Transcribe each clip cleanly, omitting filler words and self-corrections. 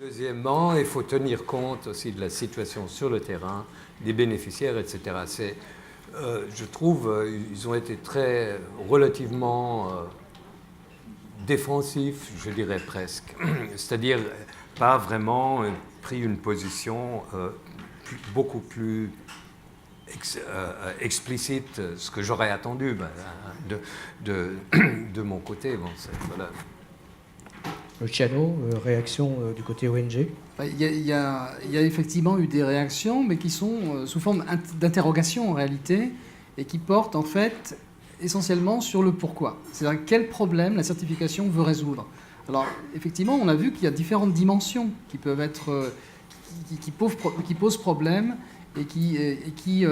Deuxièmement, il faut tenir compte aussi de la situation sur le terrain, des bénéficiaires, etc. Je trouve ils ont été relativement défensifs, je dirais presque. C'est-à-dire pas vraiment pris une position beaucoup plus explicite, ce que j'aurais attendu de mon côté. Bon, voilà. Luciano, réaction du côté ONG? Il y a effectivement eu des réactions, mais qui sont sous forme d'interrogation en réalité, et qui portent en fait essentiellement sur le pourquoi. C'est-à-dire quel problème la certification veut résoudre. Alors effectivement, on a vu qu'il y a différentes dimensions qui peuvent être, qui posent problème et qui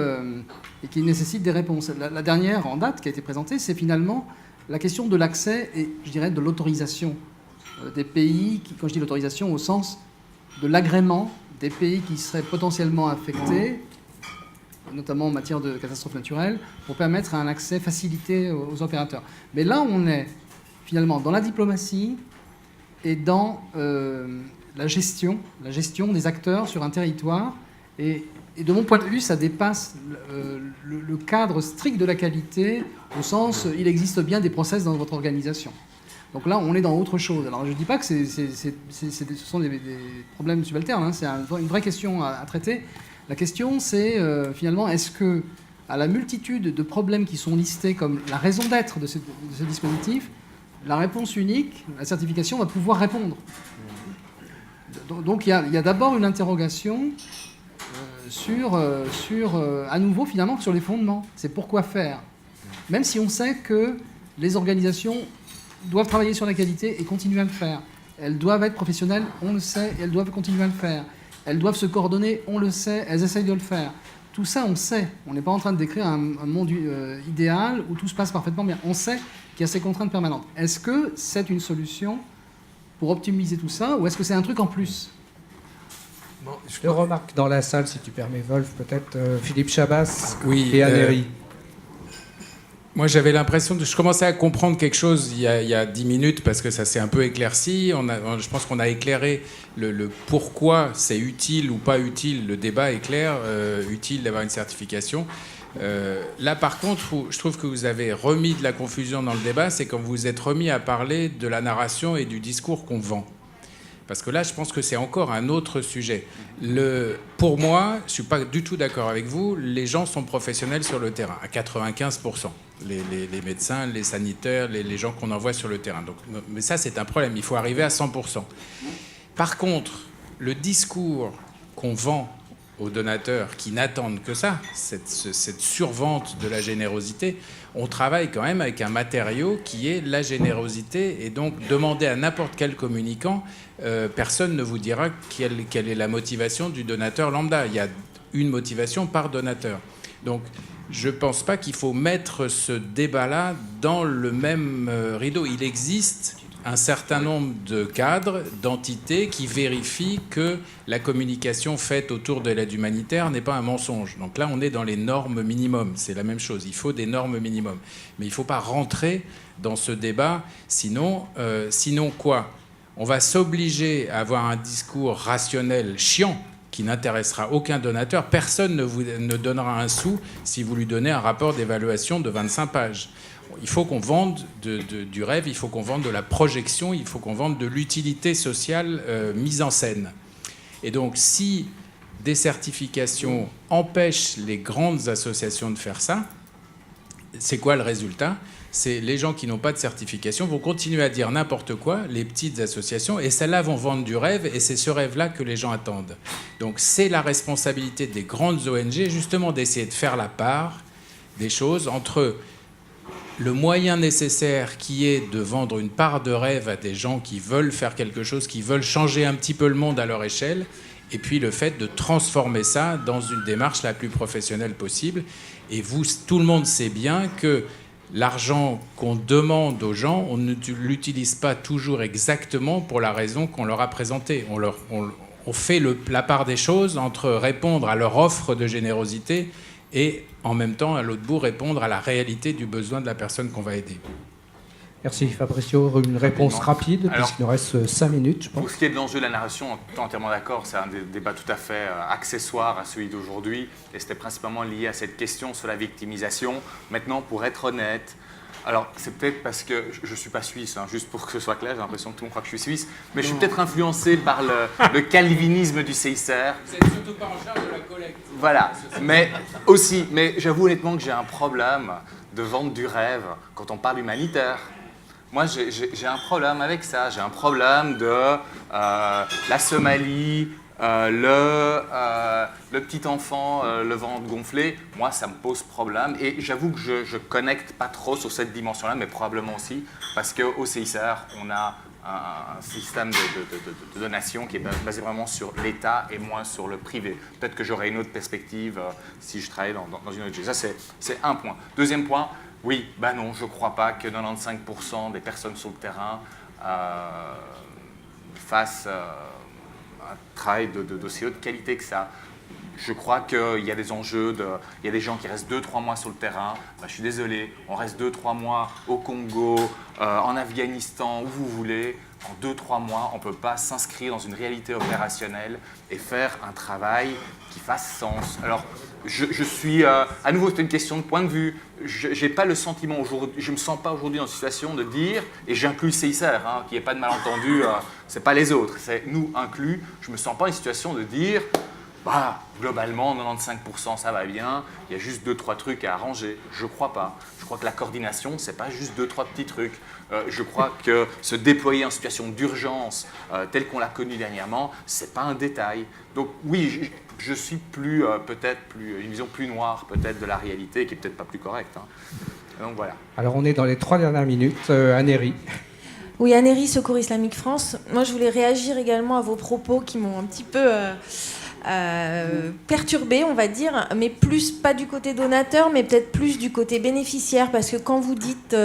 nécessitent des réponses. La dernière en date qui a été présentée, c'est finalement la question de l'accès et, je dirais, de l'autorisation des pays, quand je dis l'autorisation au sens de l'agrément des pays qui seraient potentiellement affectés, notamment en matière de catastrophes naturelles, pour permettre un accès facilité aux opérateurs. Mais là, on est finalement dans la diplomatie et dans la gestion des acteurs sur un territoire. Et de mon point de vue, ça dépasse le cadre strict de la qualité, au sens il existe bien des process dans votre organisation. Donc là, on est dans autre chose. Alors je ne dis pas que ce sont des problèmes subalternes, hein. C'est une vraie question à traiter. La question, c'est finalement, est-ce que, à la multitude de problèmes qui sont listés comme la raison d'être de ce dispositif, la réponse unique, la certification, va pouvoir répondre? Donc il y a d'abord une interrogation sur à nouveau, finalement, sur les fondements. C'est pourquoi faire. Même si on sait que les organisations doivent travailler sur la qualité et continuer à le faire. Elles doivent être professionnelles, on le sait, et elles doivent continuer à le faire. Elles doivent se coordonner, on le sait, elles essayent de le faire. Tout ça, on sait. On n'est pas en train de décrire un monde idéal où tout se passe parfaitement bien. On sait qu'il y a ces contraintes permanentes. Est-ce que c'est une solution pour optimiser tout ça, ou est-ce que c'est un truc en plus? Bon, je remarque dans la salle, si tu permets, Wolf, peut-être Philippe Chabas et Anéry. Moi, j'avais l'impression je commençais à comprendre quelque chose il y a 10 minutes parce que ça s'est un peu éclairci. Je pense qu'on a éclairé le pourquoi c'est utile ou pas utile. Le débat est clair, utile d'avoir une certification. Là, par contre, je trouve que vous avez remis de la confusion dans le débat. C'est quand vous vous êtes remis à parler de la narration et du discours qu'on vend. Parce que là, je pense que c'est encore un autre sujet. Pour moi, je ne suis pas du tout d'accord avec vous, les gens sont professionnels sur le terrain, à 95%. Les médecins, les sanitaires, les gens qu'on envoie sur le terrain. Donc, mais ça, c'est un problème, il faut arriver à 100%. Par contre, le discours qu'on vend aux donateurs qui n'attendent que ça, cette survente de la générosité, on travaille quand même avec un matériau qui est la générosité. Et donc, demandez à n'importe quel communicant, personne ne vous dira quelle est la motivation du donateur lambda. Il y a une motivation par donateur. Donc, je ne pense pas qu'il faut mettre ce débat-là dans le même rideau. Il existe un certain nombre de cadres, d'entités qui vérifient que la communication faite autour de l'aide humanitaire n'est pas un mensonge. Donc là, on est dans les normes minimum. C'est la même chose. Il faut des normes minimum. Mais il ne faut pas rentrer dans ce débat. Sinon quoi? On va s'obliger à avoir un discours rationnel chiant qui n'intéressera aucun donateur. Personne ne donnera un sou si vous lui donnez un rapport d'évaluation de 25 pages. Il faut qu'on vende du rêve, il faut qu'on vende de la projection, il faut qu'on vende de l'utilité sociale mise en scène. Et donc, si des certifications empêchent les grandes associations de faire ça, c'est quoi le résultat? C'est les gens qui n'ont pas de certification vont continuer à dire n'importe quoi, les petites associations, et celles-là vont vendre du rêve, et c'est ce rêve-là que les gens attendent. Donc c'est la responsabilité des grandes ONG, justement, d'essayer de faire la part des choses entre le moyen nécessaire qui est de vendre une part de rêve à des gens qui veulent faire quelque chose, qui veulent changer un petit peu le monde à leur échelle, et puis le fait de transformer ça dans une démarche la plus professionnelle possible. Et vous, tout le monde sait bien que l'argent qu'on demande aux gens, on ne l'utilise pas toujours exactement pour la raison qu'on leur a présentée. On fait la part des choses entre répondre à leur offre de générosité et en même temps, à l'autre bout, répondre à la réalité du besoin de la personne qu'on va aider. Merci Fabricio. Une réponse rapide, puisqu'il nous reste 5 minutes, je pense. Pour ce qui est de l'enjeu de la narration, on est entièrement d'accord, c'est un débat tout à fait accessoire à celui d'aujourd'hui, et c'était principalement lié à cette question sur la victimisation. Maintenant, pour être honnête, alors c'est peut-être parce que je ne suis pas suisse, hein, juste pour que ce soit clair, j'ai l'impression que tout le monde croit que je suis suisse, mais je suis peut-être influencé par le calvinisme du CICR. Vous n'êtes surtout pas en charge de la collecte. Voilà, mais aussi, mais j'avoue honnêtement que j'ai un problème de vente du rêve quand on parle humanitaire. Moi, j'ai un problème avec ça. J'ai un problème de la Somalie, le petit enfant, le ventre gonflé. Moi, ça me pose problème. Et j'avoue que je ne connecte pas trop sur cette dimension-là, mais probablement aussi parce qu'au CICR, on a un système de donation qui est basé vraiment sur l'État et moins sur le privé. Peut-être que j'aurais une autre perspective si je travaillais dans une autre chose. Ça, c'est un point. Deuxième point, oui, non, je ne crois pas que 95% des personnes sur le terrain fassent un travail d'aussi haute qualité que ça. Je crois qu'il y a des enjeux, il y a des gens qui restent 2-3 mois sur le terrain. Je suis désolé, on reste 2-3 mois au Congo, en Afghanistan, où vous voulez. En 2-3 mois, on ne peut pas s'inscrire dans une réalité opérationnelle et faire un travail qui fasse sens. Alors, je suis, à nouveau, c'est une question de point de vue. Je n'ai pas le sentiment aujourd'hui, je ne me sens pas aujourd'hui dans une situation de dire, et j'inclus le CICR, hein, qu'il n'y ait pas de malentendu, ce n'est pas les autres, c'est nous inclus, je ne me sens pas dans une situation de dire, globalement, 95% ça va bien, il y a juste 2-3 trucs à arranger. Je ne crois pas. Je crois que la coordination, ce n'est pas juste 2-3 petits trucs. Je crois que se déployer en situation d'urgence, telle qu'on l'a connue dernièrement, ce n'est pas un détail. Donc oui, je suis peut-être une vision plus noire peut-être de la réalité, qui n'est peut-être pas plus correcte. Hein. Donc voilà. Alors on est dans les 3 dernières minutes. Anéry. Oui, Anéry, Secours Islamique France. Moi, je voulais réagir également à vos propos qui m'ont un petit peu perturbé, on va dire, mais plus pas du côté donateur, mais peut-être plus du côté bénéficiaire, parce que quand vous dites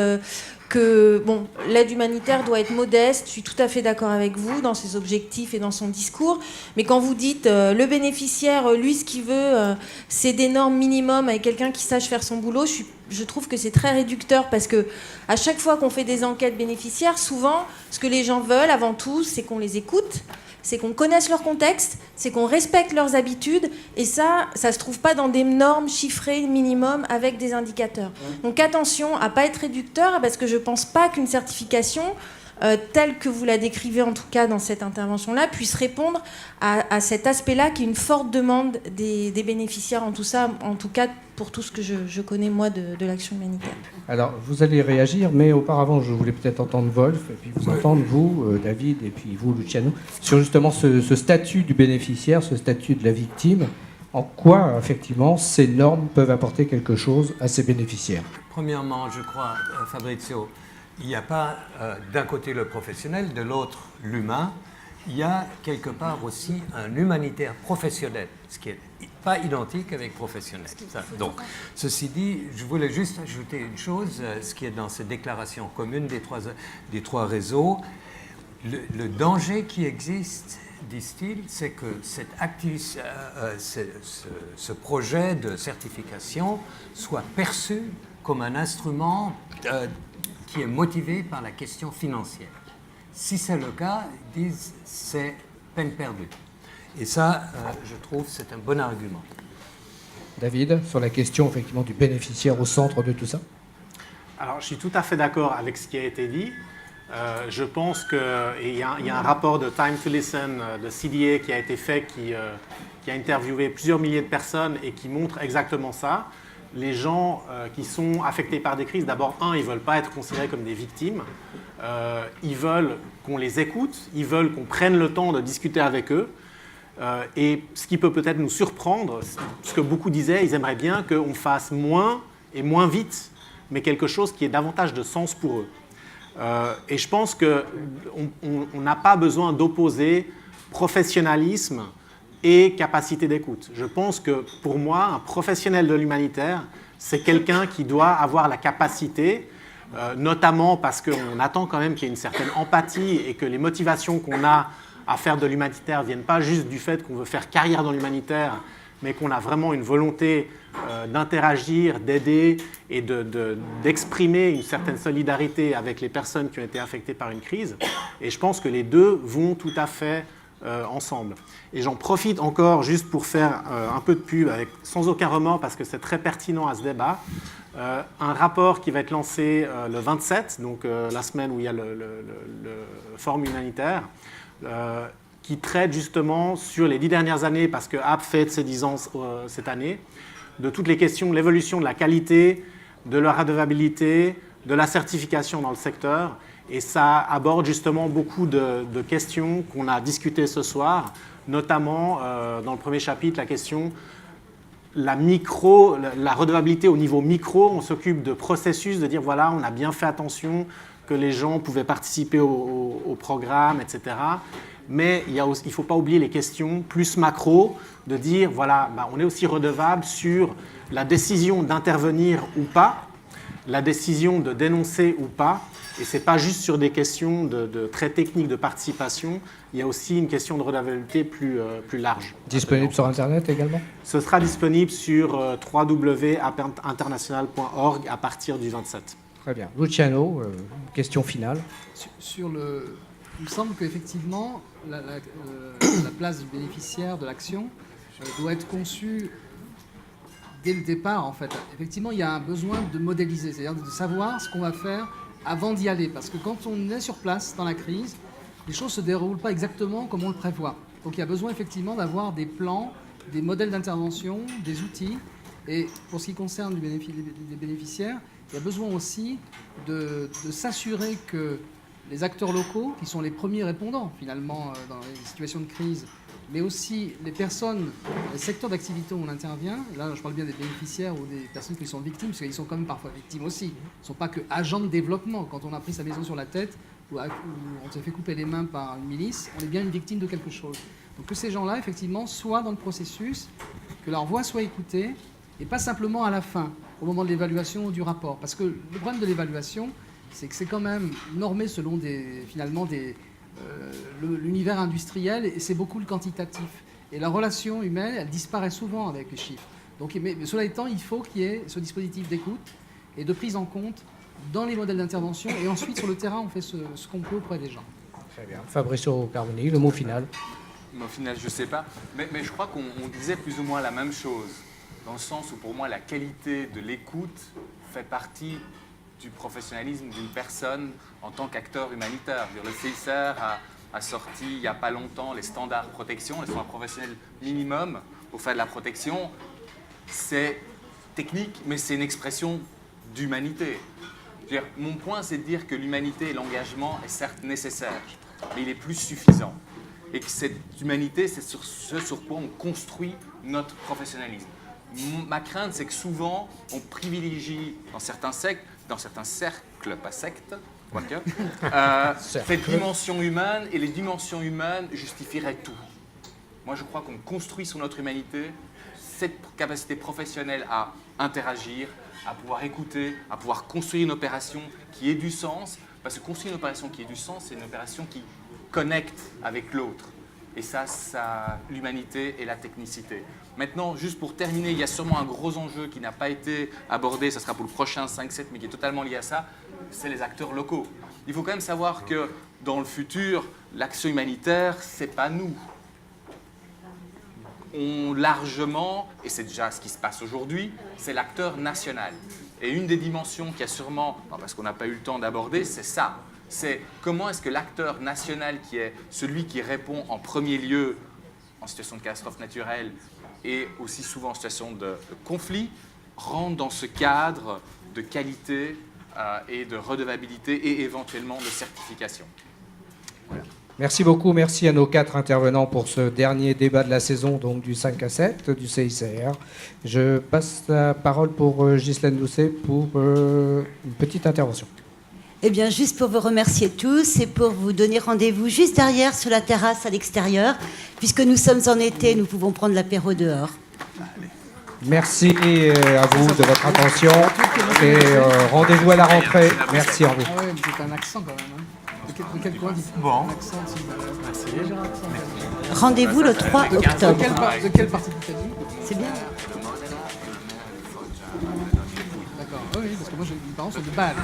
que l'aide humanitaire doit être modeste, je suis tout à fait d'accord avec vous dans ses objectifs et dans son discours, mais quand vous dites le bénéficiaire, lui, ce qu'il veut, c'est des normes minimum avec quelqu'un qui sache faire son boulot, je trouve que c'est très réducteur, parce que à chaque fois qu'on fait des enquêtes bénéficiaires, souvent, ce que les gens veulent avant tout, c'est qu'on les écoute, c'est qu'on connaisse leur contexte, c'est qu'on respecte leurs habitudes, et ça se trouve pas dans des normes chiffrées minimum avec des indicateurs. Donc attention à pas être réducteur, parce que je pense pas qu'une certification telle que vous la décrivez en tout cas dans cette intervention-là puisse répondre à cet aspect-là qui est une forte demande des bénéficiaires en tout ça, en tout cas pour tout ce que je connais moi de l'action humanitaire. Alors vous allez réagir, mais auparavant je voulais peut-être entendre Wolf et puis vous entendre vous, David, et puis vous, Luciano, sur justement ce statut du bénéficiaire, ce statut de la victime. En quoi effectivement ces normes peuvent apporter quelque chose à ces bénéficiaires? Premièrement, je crois, Fabrizio, il n'y a pas d'un côté le professionnel, de l'autre l'humain. Il y a quelque part aussi un humanitaire professionnel, ce qui n'est pas identique avec professionnel. Donc, ceci dit, je voulais juste ajouter une chose, ce qui est dans cette déclaration commune des trois réseaux. Le danger qui existe, disent-ils, c'est que ce projet de certification soit perçu comme un instrument qui est motivé par la question financière. Si c'est le cas, ils disent c'est peine perdue. Et ça, je trouve, c'est un bon argument. David, sur la question effectivement du bénéficiaire au centre de tout ça? Alors, je suis tout à fait d'accord avec ce qui a été dit. Je pense qu'il y a un rapport de Time to Listen de CDA qui a été fait, qui a interviewé plusieurs milliers de personnes et qui montre exactement ça. Les gens qui sont affectés par des crises, d'abord, ils ne veulent pas être considérés comme des victimes. Ils veulent qu'on les écoute, ils veulent qu'on prenne le temps de discuter avec eux. Et ce qui peut peut-être nous surprendre, ce que beaucoup disaient, ils aimeraient bien qu'on fasse moins et moins vite, mais quelque chose qui ait davantage de sens pour eux. Et je pense qu'on n'a pas besoin d'opposer professionnalisme et capacité d'écoute. Je pense que pour moi, un professionnel de l'humanitaire, c'est quelqu'un qui doit avoir la capacité, notamment parce qu'on attend quand même qu'il y ait une certaine empathie et que les motivations qu'on a à faire de l'humanitaire ne viennent pas juste du fait qu'on veut faire carrière dans l'humanitaire, mais qu'on a vraiment une volonté d'interagir, d'aider et d'exprimer une certaine solidarité avec les personnes qui ont été affectées par une crise. Et je pense que les deux vont tout à fait ensemble. Et j'en profite encore juste pour faire un peu de pub, sans aucun remords, parce que c'est très pertinent à ce débat. Un rapport qui va être lancé le 27, donc la semaine où il y a le forum humanitaire, qui traite justement sur les 10 dernières années, parce que App fête ses 10 ans cette année, de toutes les questions de l'évolution de la qualité, de la redevabilité, de la certification dans le secteur. Et ça aborde justement beaucoup de questions qu'on a discutées ce soir, notamment dans le premier chapitre, la question la redevabilité au niveau micro. On s'occupe de processus, de dire voilà, on a bien fait attention que les gens pouvaient participer au programme, etc. Mais il ne faut pas oublier les questions plus macro, de dire voilà, on est aussi redevable sur la décision d'intervenir ou pas, la décision de dénoncer ou pas. Et ce n'est pas juste sur des questions de très techniques de participation, il y a aussi une question de redevabilité plus large. Disponible sur Internet également ? Ce sera disponible sur www.international.org à partir du 27. Très bien. Luciano, question finale. Il me semble qu'effectivement, la place du bénéficiaire de l'action doit être conçue dès le départ, en fait. Effectivement, il y a un besoin de modéliser, c'est-à-dire de savoir ce qu'on va faire avant d'y aller. Parce que quand on est sur place dans la crise, les choses ne se déroulent pas exactement comme on le prévoit. Donc il y a besoin effectivement d'avoir des plans, des modèles d'intervention, des outils. Et pour ce qui concerne les bénéficiaires, il y a besoin aussi de s'assurer que les acteurs locaux, qui sont les premiers répondants finalement dans les situations de crise, mais aussi les personnes, les secteurs d'activité où on intervient, là je parle bien des bénéficiaires ou des personnes qui sont victimes, parce qu'ils sont quand même parfois victimes aussi. Ils ne sont pas que agents de développement. Quand on a pris sa maison sur la tête, ou on se fait couper les mains par une milice, on est bien une victime de quelque chose. Donc que ces gens-là, effectivement, soient dans le processus, que leur voix soit écoutée, et pas simplement à la fin, au moment de l'évaluation ou du rapport. Parce que le problème de l'évaluation, c'est que c'est quand même normé selon l'univers industriel, et c'est beaucoup le quantitatif. Et la relation humaine, elle disparaît souvent avec les chiffres. Donc, mais cela étant, il faut qu'il y ait ce dispositif d'écoute et de prise en compte dans les modèles d'intervention, et ensuite sur le terrain, on fait ce qu'on peut auprès des gens. Très bien. Fabrizio Carboni, le mot final. Le mot final, je ne sais pas, mais je crois qu'on disait plus ou moins la même chose, dans le sens où pour moi la qualité de l'écoute fait partie du professionnalisme d'une personne en tant qu'acteur humanitaire. Le CICR a sorti il n'y a pas longtemps les standards de protection, les standards professionnels minimum pour faire de la protection. C'est technique, mais c'est une expression d'humanité. Mon point, c'est de dire que l'humanité et l'engagement est certes nécessaire, mais il est plus suffisant. Et que cette humanité, c'est ce sur quoi on construit notre professionnalisme. Ma crainte, c'est que souvent, on privilégie dans certains cercles, pas sectes, quoique, cette dimension humaine, et les dimensions humaines justifieraient tout. Moi, je crois qu'on construit sur notre humanité cette capacité professionnelle à interagir, à pouvoir écouter, à pouvoir construire une opération qui ait du sens, parce que construire une opération qui ait du sens, c'est une opération qui connecte avec l'autre. Et ça, l'humanité et la technicité. Maintenant, juste pour terminer, il y a sûrement un gros enjeu qui n'a pas été abordé, ça sera pour le prochain 5-7, mais qui est totalement lié à ça, c'est les acteurs locaux. Il faut quand même savoir que dans le futur, l'action humanitaire, c'est pas nous. On largement, et c'est déjà ce qui se passe aujourd'hui, c'est l'acteur national. Et une des dimensions qui a sûrement, parce qu'on n'a pas eu le temps d'aborder, c'est ça. C'est comment est-ce que l'acteur national, qui est celui qui répond en premier lieu en situation de catastrophe naturelle et aussi souvent en situation de conflit, rentre dans ce cadre de qualité et de redevabilité et éventuellement de certification. Voilà. Merci beaucoup, merci à nos 4 intervenants pour ce dernier débat de la saison, donc du 5 à 7 du CICR. Je passe la parole pour Ghislaine Doucet pour une petite intervention. Eh bien, juste pour vous remercier tous et pour vous donner rendez-vous juste derrière sur la terrasse à l'extérieur. Puisque nous sommes en été, nous pouvons prendre l'apéro dehors. Allez. Merci à vous de votre attention et rendez-vous à la rentrée. Merci à vous. Ah ouais, mais c'est un accent quand même. Hein. De quel coin dites-vous? Bon. Un accent, c'est un léger accent. Rendez-vous le 3 octobre. De quelle partie d'Italie? C'est bien. D'accord. Oui, parce que moi, mes parents sont de Bâle.